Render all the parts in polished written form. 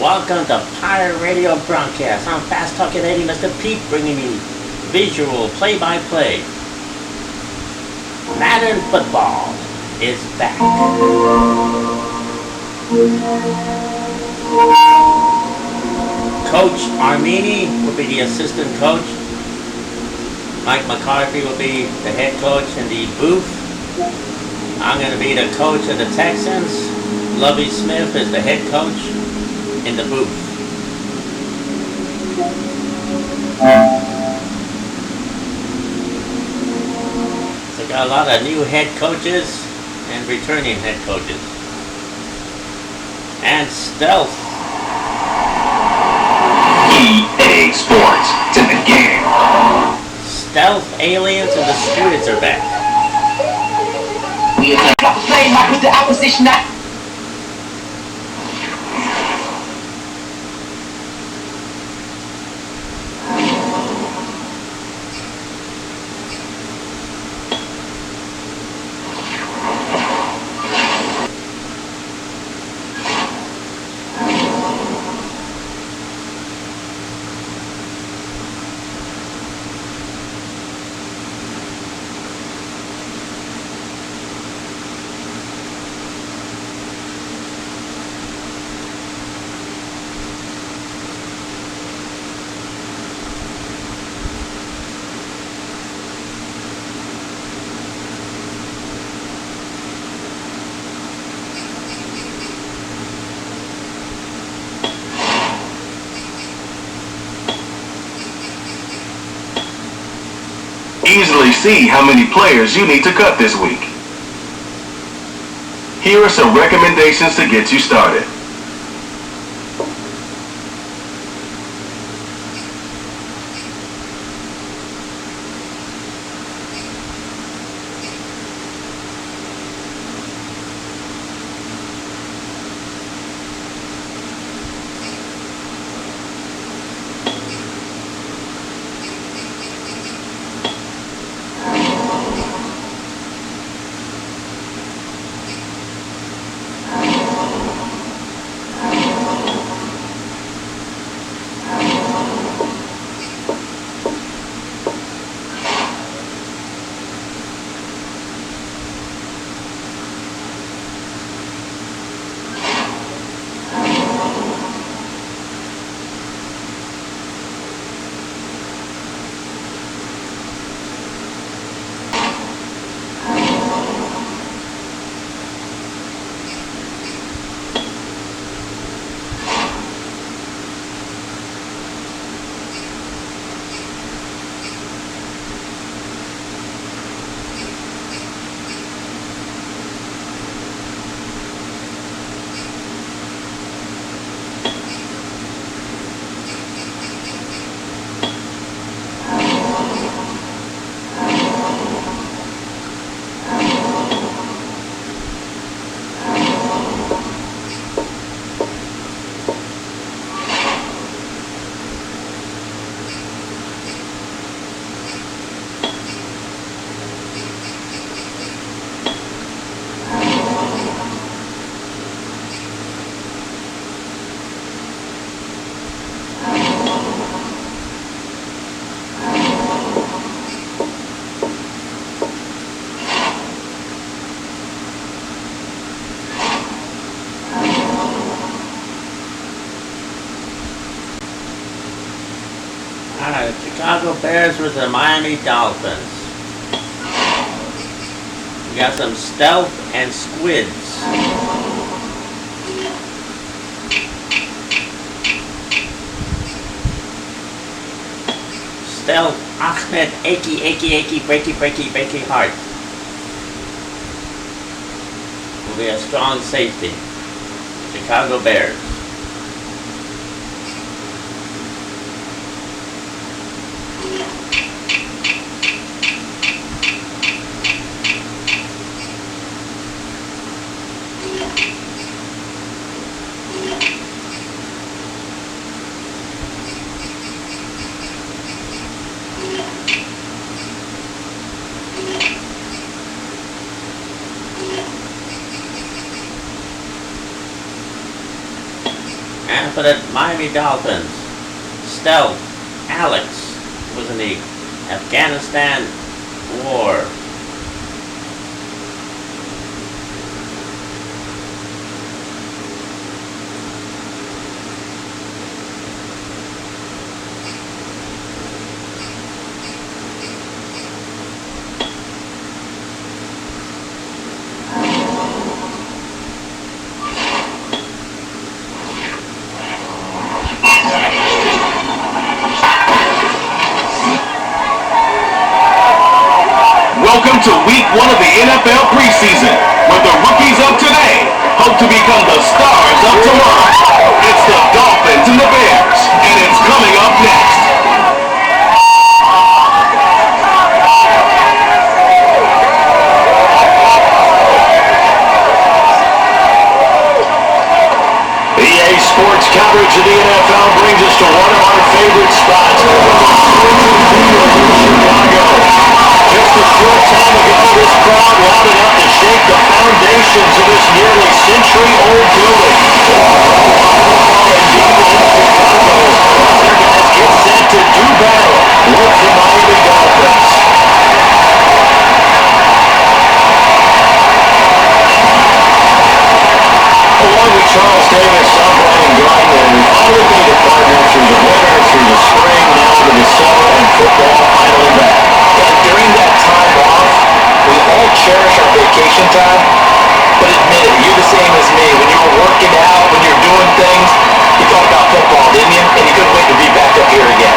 Welcome to Pirate Radio Broadcast. I'm Fast Talking Eddie, Mr. Pete, bringing you visual play-by-play. Madden football is back. Coach Armin will be the assistant coach. Mike McCarthy will be the head coach in the booth. I'm going to be the coach of the Texans. Lovie Smith is the head coach in the booth. So got a lot of new head coaches and returning head coaches. And stealth. EA Sports, it's in the game. Stealth aliens and the Squids are back. We are not playing with the opposition. Easily see how many players you need to cut this week. Here are some recommendations to get you started. Chicago Bears with the Miami Dolphins. We got some stealth and squids. Stealth, Ahmed, achy, breaky heart. Will be a strong safety. Chicago Bears. And for the Miami Dolphins, Stealth Alex was in the Afghanistan War. Welcome to week 1 of the NFL preseason, where the rookies of today hope to become the stars of tomorrow. It's the Dolphins and the Bears, and it's coming up next. EA Sports coverage of the NFL brings us to one of our favorite spots, Chicago. Just a short time ago, this crowd loud enough to shake the foundations of this nearly century-old building. Their guys get set to do battle with the Miami Dolphins. Along with Charles Davis, I'm Brian Gardner. We've always been a partner through the winter, through the spring, now to the summer, and football finally back. And during that time off, we all cherish our vacation time. But admit it, you're the same as me. When you were working out, when you're doing things, you thought about football, didn't you? And you couldn't wait to be back up here again.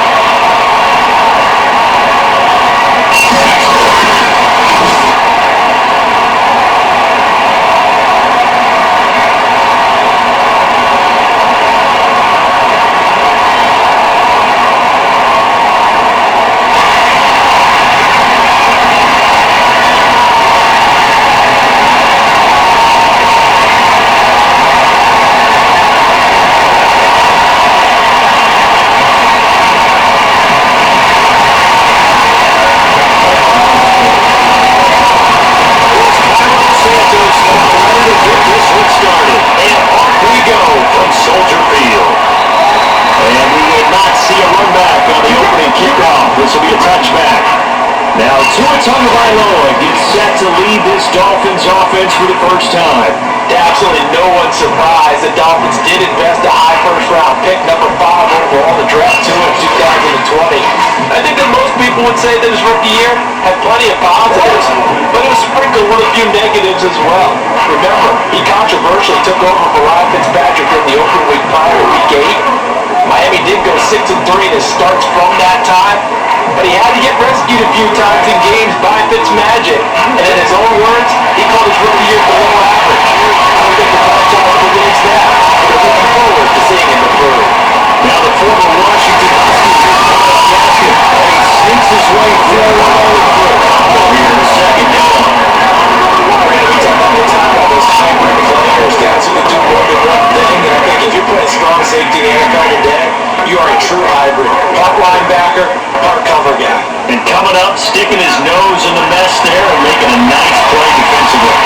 Dolphins offense for the first time. To absolutely no one's surprise, the Dolphins did invest a high first-round pick, number 5 overall, the draft to in 2020. I think that most people would say that his rookie year had plenty of positives, but it was sprinkled with a few negatives as well. Remember, he controversially took over for Ryan Fitzpatrick in the open week prior to week 8. Miami did go 6-3 in his starts from that time, but he had to get rescued a few times in games by Fitzmagic. And in his own words, he called his rookie year below average. I don't think the Dolphins believes that, but they're looking forward to seeing him improve. Now the former Washington Huskies and he sneaks his way forward here in the second down. Brandon, we talk all the time about those hybrid players, guys who can do more than one thing, and I think if you're playing strong safety in the NFL today, you are a true hybrid. Part linebacker, part cover guy. And coming up, sticking his nose in the mess there and making a nice play defensively.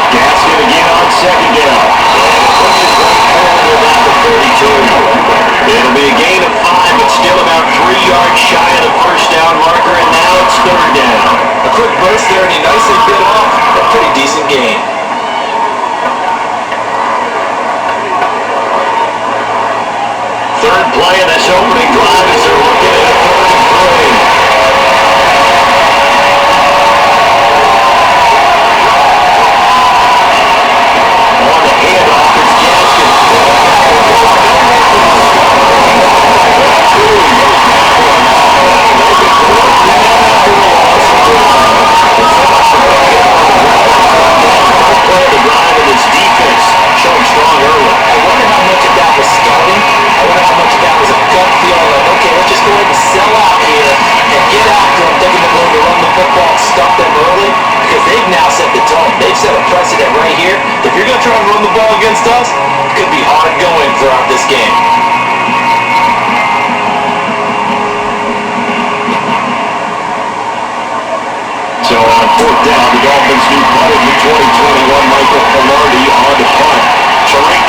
Gaskin again on second down. And pushes right forward down to 32. It'll be a gain of 5, but still about 3 yards shy of the first down marker, and now it's third down. A quick burst there, and he nicely bit off a pretty decent gain. Third play of this opening drive as they're looking at a 3rd and 3. On the handoff is Gaskin. Play of the drive and his defense showing strong early. I wonder how much of that was scouting. I wonder how much of that was a gut feeling like, okay, let's just go ahead and sell out here and get after them, thinking they're going to run the football and stop them early, because they've now set the tone. They've set a precedent right here. If you're going to try and run the ball against us, it could be hard going throughout this game. So on 4th down, the Dolphins new punted in 2021, Michael Pilardi on the punt. Tariq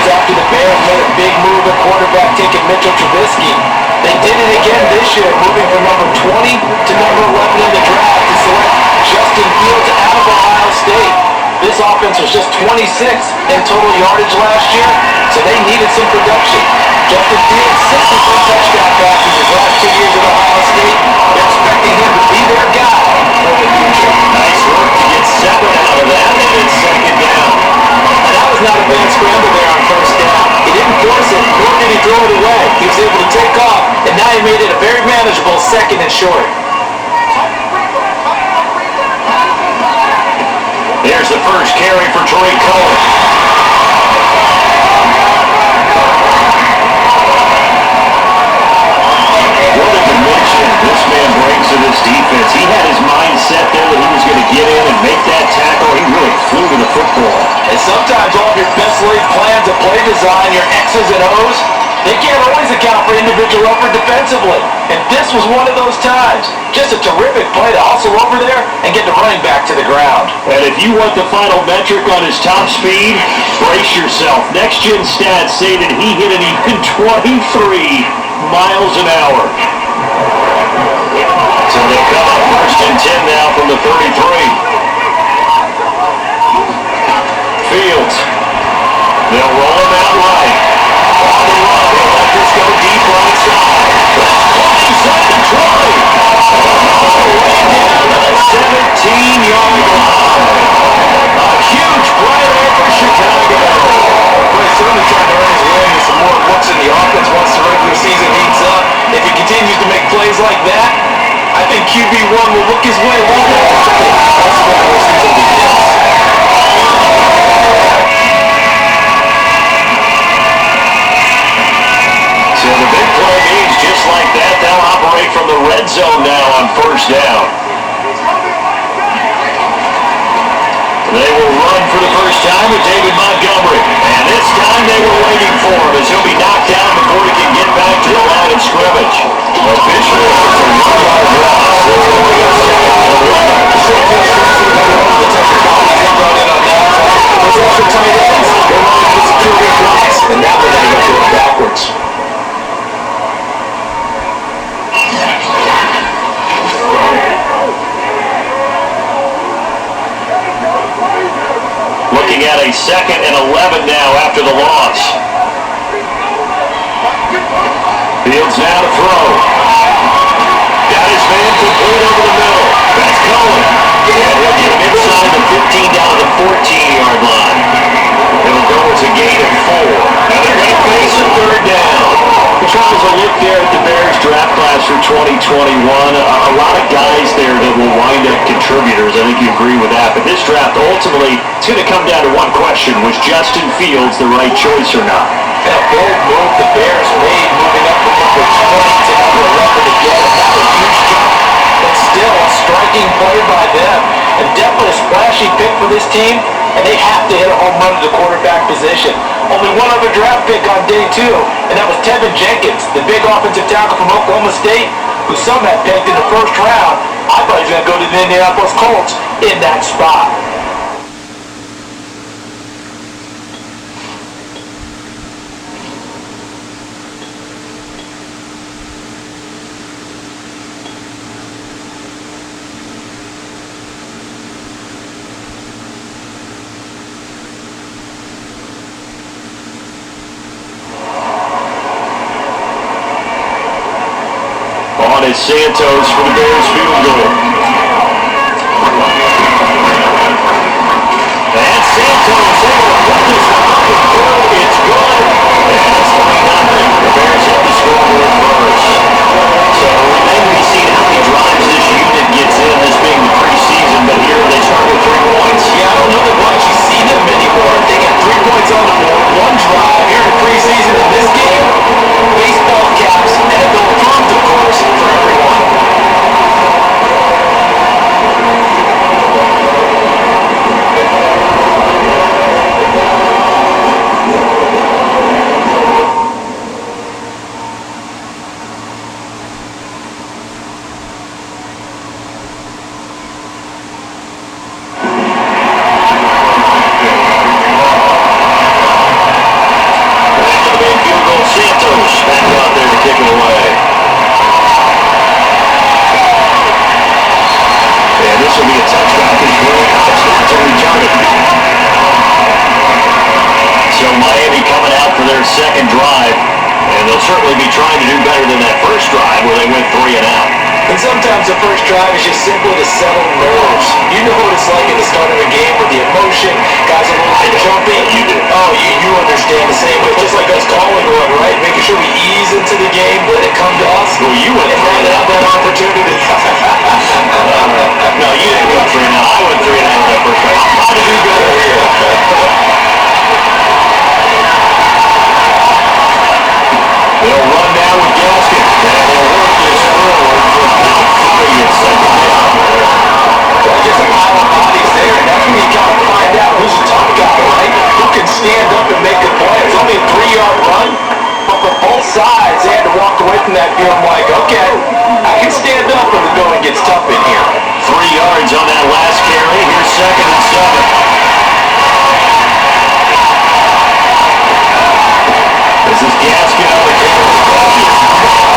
after the Bears made a big move at quarterback, taking Mitchell Trubisky. They did it again this year, moving from number 20 to number 11 in the draft to select Justin Fields out of Ohio State. This offense was just 26th in total yardage last year, so they needed some production. Justin Fields, 63 touchdown passes his last 2 years at Ohio State. They're expecting him to be their guy for the future. Nice work to get 7 out of that, and it's second down. And that was not a bad scramble there on first down. He didn't force it, nor did he throw it away. He was able to take off, and now he made it a very manageable second and short. There's the first carry for Troy Cohen. What a dimension this man brings to this defense. He had his mind set there that he was going to get in and make that tackle. He really flew to the football. And sometimes all of your best laid plans of play design, your X's and O's, they can't always account for individual effort defensively. And this was one of those times. Just a terrific play to hustle over there and get the running back to the ground. And if you want the final metric on his top speed, brace yourself. Next Gen stats say that he hit it even 23 miles an hour. So they come up first and 10 now from the 33. Fields. They'll roll him out right. On the run, they'll let this go deep right side. That's 27 to 20. Way down to the 17-yard line. A huge play there for Chicago. But he's certainly trying to earn his way with some more looks in the offense once the regular season heats up. If he continues to make plays like that, I think QB1 will look his way a little bit. That's the regular season begins. So the big play means just like that, they'll operate from the red zone now on first down. They will run for the first time with David Montgomery. And this time they were waiting for him as he'll be knocked down before he can get back to the line of scrimmage. Officially, it's a 1-yard loss. And now they're going to go backwards. Looking at a 2nd and 11 now after the loss. Fields now to throw. Got his man complete over the middle. That's Cohen. And he'll get him inside the 15 down to the 14-yard line. It'll go as a gain of 4. Now they're going to face a third down. As I look there at the Bears draft class for 2021, a lot of guys there that will wind up contributors. I think you agree with that. But this draft, ultimately, it's going to come down to one question. Was Justin Fields the right choice or not? That bold move the Bears made, moving up from number 20 to number 11 again, that was a huge jump. But still, a striking play by them. And definitely a splashy pick for this team. And they have to hit a home run to the quarterback position. Only one other draft pick on day 2, and that was Tevin Jenkins, the big offensive tackle from Oklahoma State, who some had pegged in the first round. I thought he was going to go to the Indianapolis Colts in that spot. Is Santos for the Bears field goal. And Santos able to put this up and through. It's good. And it's 3-0. The Bears have the scoreboard first. So it remains to be seen how many drives this unit gets in, this being the preseason. But here they start with 3 points. Yeah, I don't know that we'll actually see them anymore. They got 3 points on the board, 1 drive here in preseason in this game. Baseball caps, and it will prove, of course, for everyone. they went 3 and out. And sometimes the first drive is just simply to settle nerves. You know what it's like at the start of a game with the emotion, guys are a little bit jumpy. You do. Oh, you understand the same way. Just like us calling one, right? Making sure we ease into the game, let it come to us. Well, you went and then have that opportunity. No, you didn't go 3 and out. I went 3 and out that first drive. How did you go here? They'll run down with Gaskin. And they'll work this forward for about 3 at second down. Just a pile of bodies there, and that's when you got to find out who's a tough guy, right? Who can stand up and make a play. It's only a 3-yard run, but for both sides, they had to walk away from that feeling like, okay, I can stand up when the going gets tough in here. 3 yards on that last carry. Here's 2nd and 7. This is Gaskin on the carry.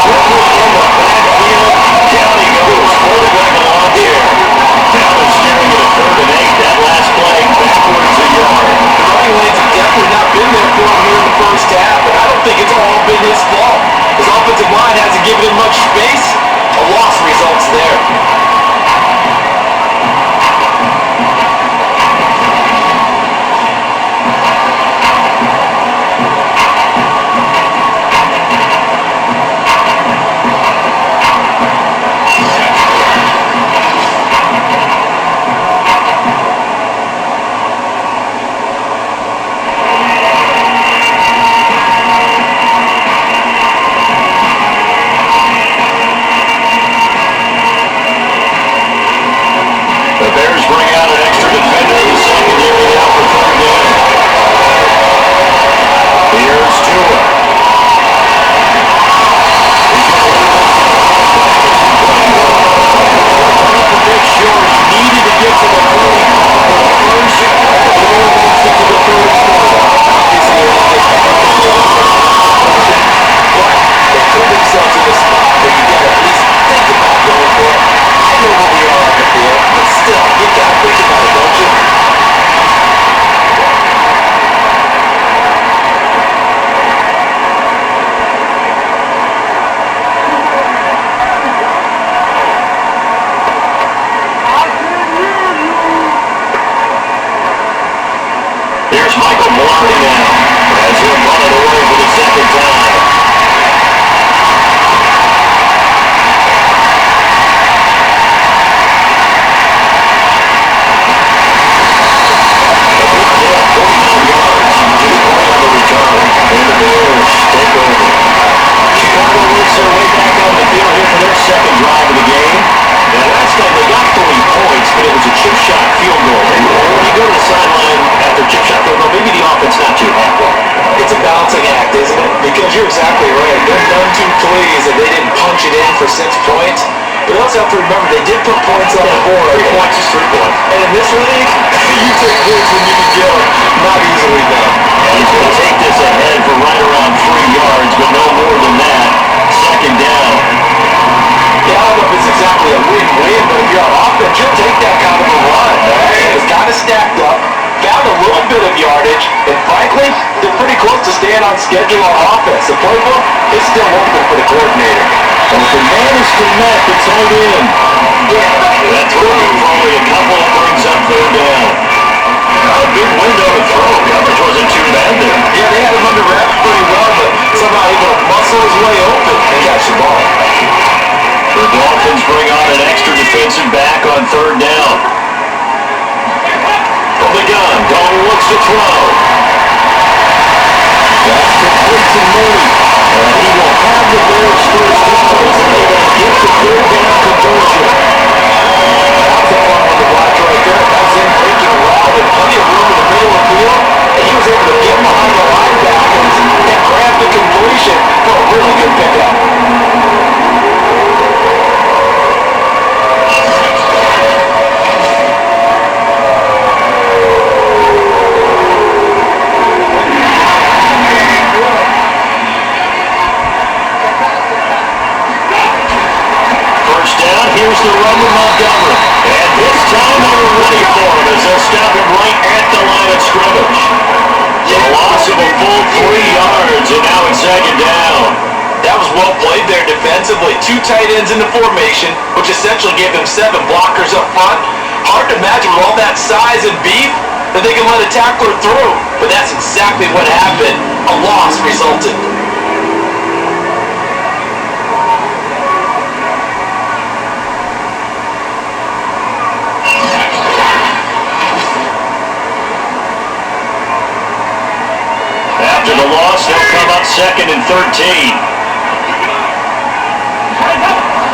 Quickly in the backfield. Down he goes. Quarterback along here. Now they're staring at a 3rd and 8. That last play backwards a yard. The running lanes have definitely not been there for him here in the first half, and I don't think it's all been his fault. His offensive line hasn't given him much space. A loss results there. For 6 points, but also have to remember they did put points on the board. 3 points is 3 points. And in this league, you take points when you can get them. Not easily done. And he's going to take this ahead for right around 3 yards, but no more than that. 2nd down. Yeah, I don't know if it's exactly a win-win, but if you're on offense, you'll take that kind of a run. And it's kind of stacked up. Found a little bit of yardage, and frankly, they're pretty close to staying on schedule on offense. The playbook is still open for the coordinator. And if the man is to net, the tight end. That throw for only a couple brings up 3rd down. A big window to throw. Coverage wasn't too bad there. Yeah, they had him under wraps pretty well, but somehow able to muscle his way open and catch the ball. The Dolphins bring on an extra defensive back on 3rd down. From the gun, Dalton looks to throw. That's complete to Mooney. And he will have the Bears first distance, and they will get the 3rd down conversion. That was a fun one to watch right there. That was him breaking around with plenty of room in the middle of the field, and he was able to get behind the linebackers and grab the completion for a really good pickup. Here's the run with Montgomery. And this time they were ready for him as they'll stop him right at the line of scrimmage. So a loss of a full 3 yards, and now it's 2nd down. That was well played there defensively. 2 tight ends in the formation, which essentially gave them 7 blockers up front. Hard to imagine with all that size and beef that they can let a tackler through. But that's exactly what happened. A loss resulted. After the loss, they'll come up 2nd and 13.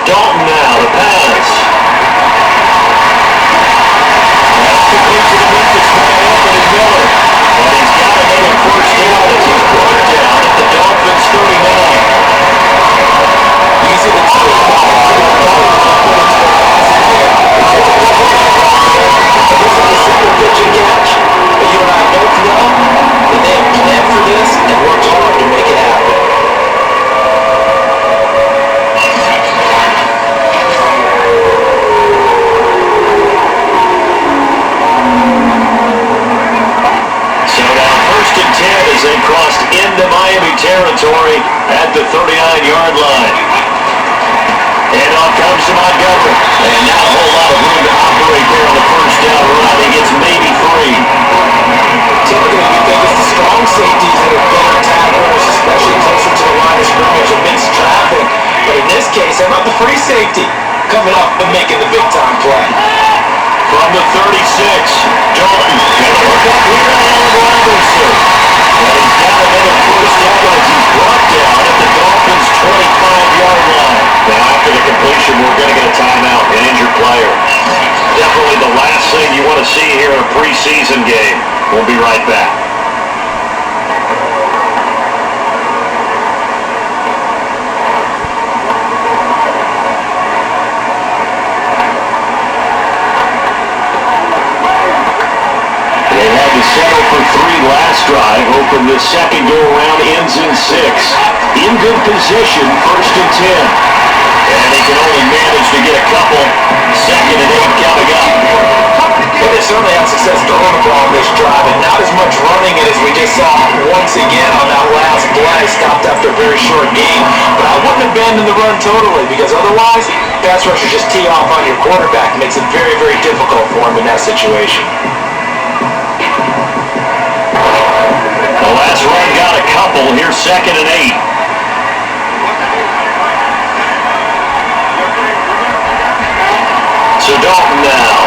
Dalton now, the pass. That's complete to the Memphis man, Anthony Miller. And he's got another first down as he's brought down at the Dolphins 39. Easy to do. This is a simple pitch and catch. But you and I both know that they have planned for this and worked hard to make it happen. So now 1st and 10 as they crossed into Miami territory at the 39-yard line. And on comes to Montgomery. And not a whole lot of room to operate there on the first down run. He gets maybe 3. Typically, you think it's the strong safeties that are better tacklers, especially closer to the line of scrimmage amidst traffic. But in this case, how about the free safety coming up and making the big-time play? From the 36, Dalton gonna look up here on Allen Robinson. And he's got another first down as he's brought down at the Dolphins' 25-yard line. Now after the completion, we're going to get a timeout, an injured player. Definitely the last thing you want to see here in a preseason game. We'll be right back. They had to settle for 3 last drive, hoping the second go-around ends in 6. In good position, 1st and 10. And he can only manage to get a couple. 2nd and 8 coming up. But they certainly had success throwing the ball on this drive, and not as much running it as we just saw once again on that last play. Stopped after a very short game. But I wouldn't abandon the run totally, because otherwise, pass rushers just tee off on your quarterback. It makes it very, very difficult for him in that situation. The last run got a couple. Here's 2nd and 8. So Dalton now.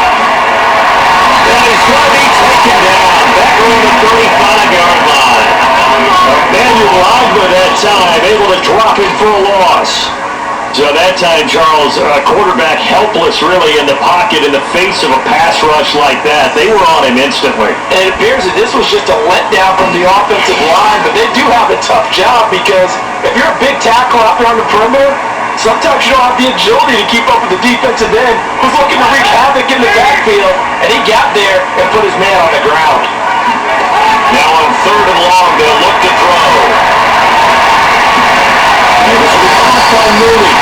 And he's going to be taken down. Back on the 35-yard line. Emmanuel Ogba that time able to drop him for a loss. So that time, Charles, quarterback helpless really in the pocket in the face of a pass rush like that. They were on him instantly. And it appears that this was just a letdown from the offensive line, but they do have a tough job because if you're a big tackle out there on the perimeter, sometimes you don't have the agility to keep up with the defensive end who's looking to wreak havoc in the backfield, and he got there and put his man on the ground. Now on 3rd and long, they'll look to throw. And this will be off by Mooney.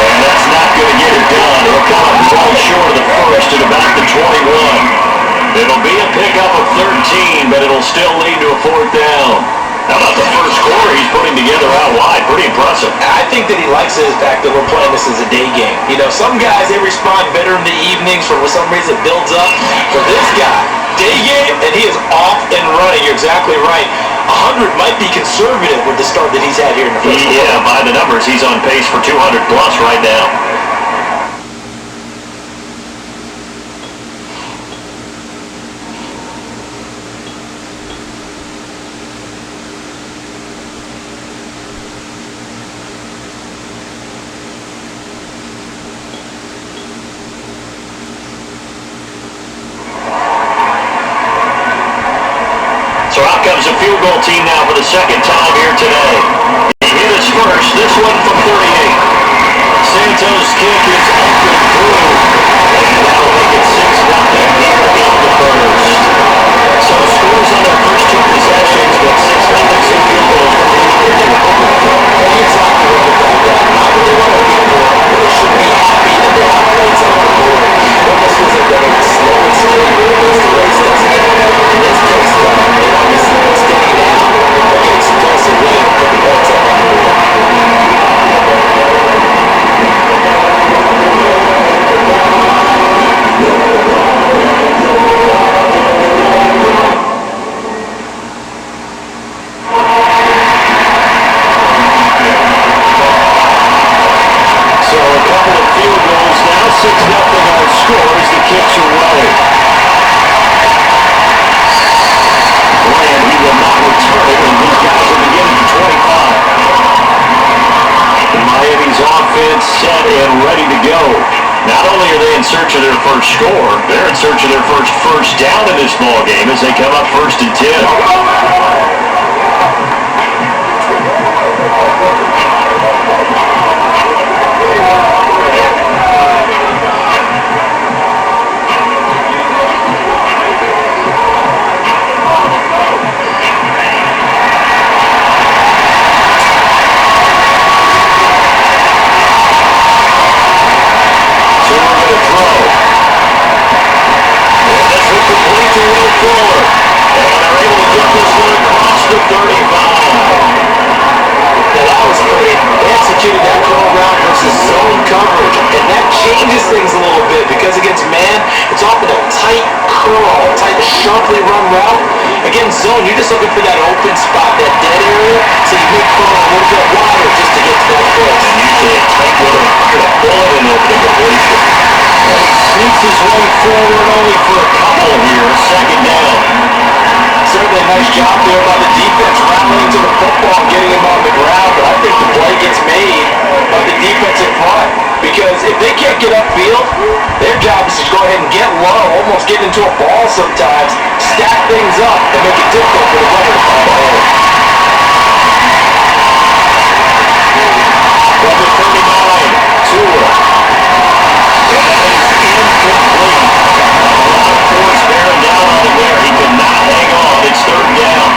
And that's not going to get it done. It'll come up well short of the first at about the 21. It'll be a pickup of 13, but it'll still lead to a 4th down. How about the first quarter he's putting together out wide? Pretty impressive. I think that he likes the fact that we're playing this as a day game. You know, some guys, they respond better in the evenings for some reason it builds up. For this guy, day game, and he is off and running. You're exactly right. 100 might be conservative with the start that he's had here in the first quarter. Yeah, by the numbers, he's on pace for 200 plus right now. So out comes a field goal team now for the 2nd time here today. He hit us first, this one from 38. Santos' kick is up and through. And that'll make it 6-0 here in the first. So scores on their first 2 possessions, but 6 nothing field goal from That's exactly what the fact that not really what they're looking for, but they should be happy that they have points on the board. What this was a very slow and steady race. The race doesn't end. In this case, they obviously been steady now. But it's explosive win, put the points up on the board. set, and ready to go. Not only are they in search of their first score, they're in search of their first down in this ball game as they come up 1st and 10. Sharply run route. Again, zone, you're just looking for that open spot, that dead area, so you make throw a little bit wider just to get to that place. And usually a tight little bullet in there for the completion. He sneaks his way forward only for a couple here. 2nd down. Certainly a nice job there by the defense rallying to the football, getting him on the ground, but I think the play gets made by the defense in front. Because if they can't get upfield, their job is to go ahead and get low, almost get into a ball sometimes, stack things up, and make it difficult for the runner to find a hole. Number 39, Tua. That is incomplete. A lot of force bearing down on him there. He could not hang on. It's 3rd down.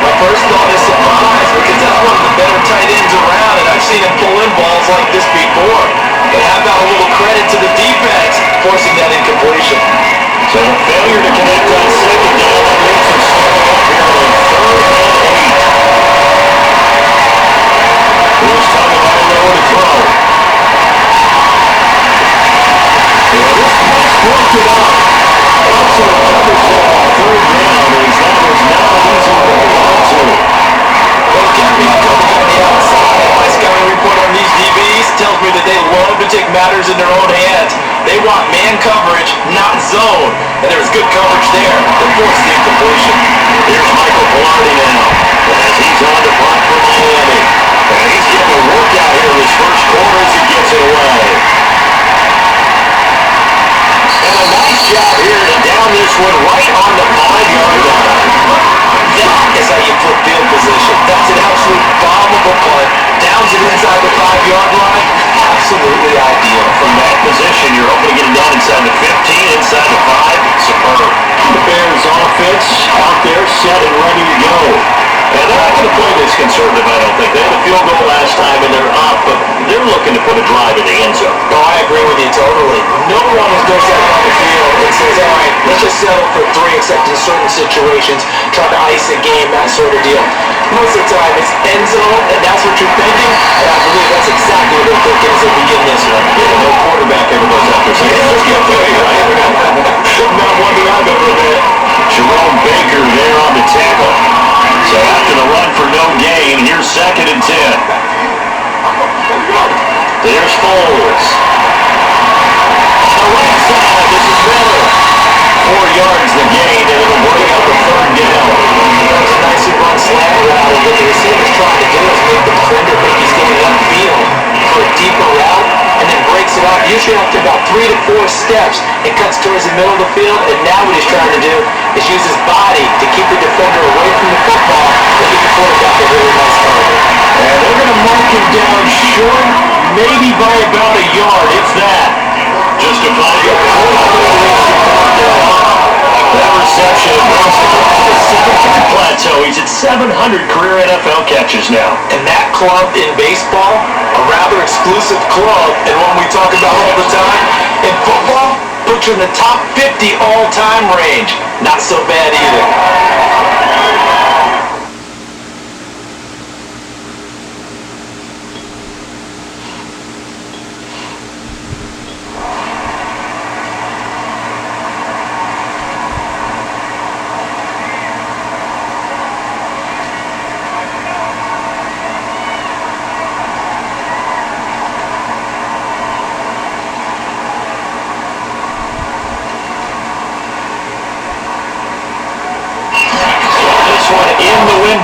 My first thought is surprise, because that's one of the better tight ends around, and I've seen him pull in balls like this before. But how about a little credit to the defense forcing that incompletion? So a failure to connect on 2nd down. That makes him start up here on 3rd and 8. Here's talking about Narro to throw. Yeah, this might work it out. Also covers that on 3rd down as that was not easy to hold on to. Well, can't be covered on the outside. My scouting report on these DBs tells me that they love to take matters in their own hands. They want man coverage, not zone. And there was good coverage there to force the incompletion. Here's Michael Velarde now as he's on to punt for Miami. And he's getting a workout here in his first quarter as he gets it away. And a nice job here to down this one right on the 5-yard line. That is how you flip field position. That's an absolute bombable punt. Downs it inside the 5-yard line. Absolutely ideal. From that position, you're hoping to get it down inside the 15, inside the 5. Superb. The Bears offense out there set and ready to go. And they're not going to play this conservative, I don't think. They had a field goal last time and they're up, but they're looking to put a drive in the end zone. No, I agree with you totally. No one is going to set on the field and says, all right, let's just settle for 3 except in certain situations, try to ice a game, that sort of deal. Most of the time it's end zone and that's what you're thinking, and I believe that's exactly what they're thinking as they begin this one. Yeah, no quarterback ever goes after saying, let's get failure, right? Not one that I've ever met. Jerome Baker there on the tackle. So after the run for no gain, here's 2nd and 10. There's Foles. On the right side, this is Miller. 4 yards the gain, and it'll bring up the 3rd down. That's a nicely run slant route. What the receiver's trying to do is make the defender think he's getting upfield for a deeper route, and then breaks it up, usually after about 3 to 4 steps. It cuts towards the middle of the field, and now what he's trying to do is use his body to keep the defender away from the football and get the quarterback a really nice target. And they're going to mark him down short, maybe by about a yard, if that. Just a 5-yard. That reception brings him up to the 700 plateau. He's at 700 career NFL catches now. And that club in baseball, a rather exclusive club, and one we talk about all the time. In football, puts you in the top 50 all-time range. Not so bad either.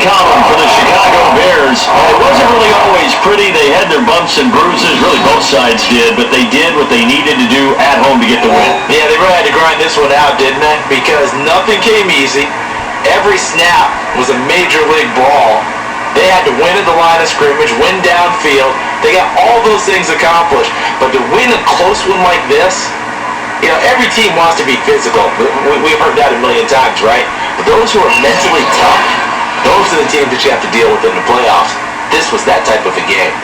Column for the Chicago Bears. It wasn't really always pretty. They had their bumps and bruises, really both both sides did, but they did what they needed to do at home to get the win. Yeah, they really had to grind this one out, didn't they? Because nothing came easy. Every snap was a major league brawl. They had to win at the line of scrimmage, win downfield. They got all those things accomplished. But to win a close one like this, you know, every team wants to be physical. We've heard that a million times, right? But those who are mentally tough, those are the teams that you have to deal with in the playoffs. This was that type of a game.